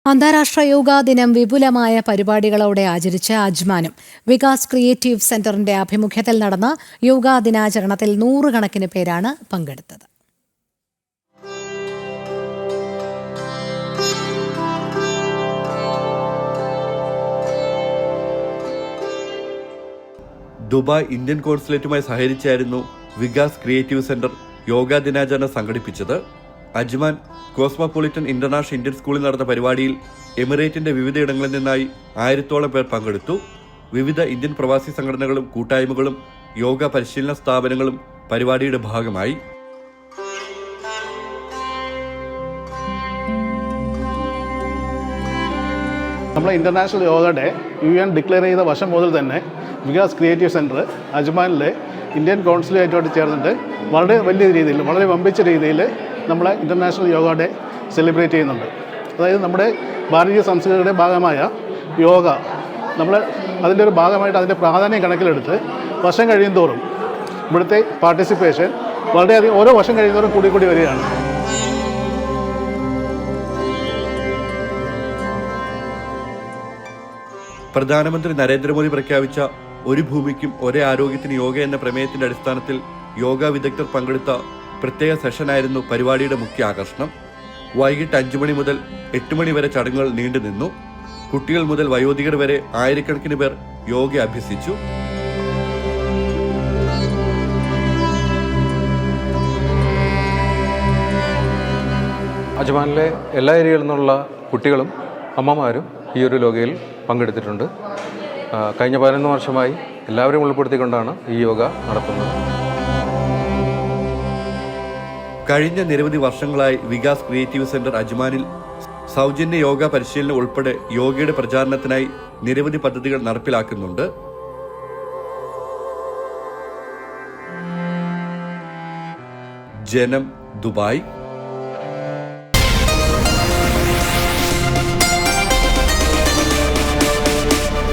അന്താരാഷ്ട്ര യോഗാ ദിനം വിപുലമായ പരിപാടികളോടെ ആചരിച്ച് അജ്മാനും വികാസ് ക്രിയേറ്റീവ് സെന്ററിന്റെ ആഭിമുഖ്യത്തിൽ നടന്ന യോഗാ ദിനാചരണത്തിൽ നൂറുകണക്കിന് പേരാണ് പങ്കെടുത്തത്. ദുബായ് ഇന്ത്യൻ കോൺസുലേറ്റുമായി സഹകരിച്ചായിരുന്നു വികാസ് ക്രിയേറ്റീവ് സെന്റർ യോഗാ ദിനാചരണം സംഘടിപ്പിച്ചത്. അജ്മാൻ കോസ്മോപൊളിറ്റൻ ഇന്റർനാഷണൽ ഇന്ത്യൻ സ്കൂളിൽ നടന്ന പരിപാടിയിൽ എമിറേറ്റിന്റെ വിവിധയിടങ്ങളിൽ നിന്നായി 1000-ഓളം പേർ പങ്കെടുത്തു. വിവിധ ഇന്ത്യൻ പ്രവാസി സംഘടനകളും കൂട്ടായ്മകളും യോഗ പരിശീലന സ്ഥാപനങ്ങളും പരിപാടിയുടെ ഭാഗമായി. നമ്മളെ international yoga day UN declare ചെയ്ത വർഷം മുതൽ തന്നെ വികാസ് ക്രിയേറ്റീവ് സെൻറ്റർ അജ്മാനിലെ ഇന്ത്യൻ കോൺസുലേറ്റുമായിട്ട് ചേർന്നിട്ട് വളരെ വലിയ രീതിയിൽ, വളരെ വമ്പിച്ച രീതിയിൽ നമ്മളെ ഇൻ്റർനാഷണൽ യോഗ ഡേ സെലിബ്രേറ്റ് ചെയ്യുന്നുണ്ട്. അതായത് നമ്മുടെ ഭാരതീയ സംസ്കൃതിയുടെ ഭാഗമായ യോഗ നമ്മൾ അതിൻ്റെ ഒരു ഭാഗമായിട്ട് അതിൻ്റെ പ്രാധാന്യം കണക്കിലെടുത്ത് വർഷം കഴിയുന്തോറും ഇവിടുത്തെ പാർട്ടിസിപ്പേഷൻ വളരെയധികം ഓരോ വർഷം കഴിയുന്തോറും കൂടി വരികയാണ്. പ്രധാനമന്ത്രി നരേന്ദ്രമോദി പ്രഖ്യാപിച്ച ഒരു ഭൂമിക്കും ഒരേ ആരോഗ്യത്തിന് യോഗ എന്ന പ്രമേയത്തിന്റെ അടിസ്ഥാനത്തിൽ യോഗ വിദഗ്ധർ പങ്കെടുത്ത പ്രത്യേക സെഷനായിരുന്നു പരിപാടിയുടെ മുഖ്യ ആകർഷണം. വൈകിട്ട് 5 മണി മുതൽ 8 മണി വരെ ചടങ്ങുകൾ നീണ്ടുനിന്നു. കുട്ടികൾ മുതൽ വയോധികർ വരെ ആയിരക്കണക്കിന് പേർ യോഗ അഭ്യസിച്ചു. അജ്മാനിലെ എല്ലാ ഏരിയകളിൽ നിന്നുള്ള കുട്ടികളും അമ്മമാരും ഈ ഒരു യോഗയിൽ പങ്കെടുത്തിട്ടുണ്ട്. കഴിഞ്ഞ 11 വർഷമായി എല്ലാവരും ഉൾപ്പെടുത്തിക്കൊണ്ടാണ് ഈ യോഗ നടത്തുന്നത്. കഴിഞ്ഞ നിരവധി വർഷങ്ങളായി വികാസ് ക്രിയേറ്റീവ് സെന്റർ അജ്മാനിൽ സൗജന്യ യോഗ പരിശീലനം ഉൾപ്പെടെ യോഗയുടെ പ്രചാരണത്തിനായി നിരവധി പദ്ധതികൾ നടപ്പിലാക്കുന്നുണ്ട്. ജനം, ദുബായ്.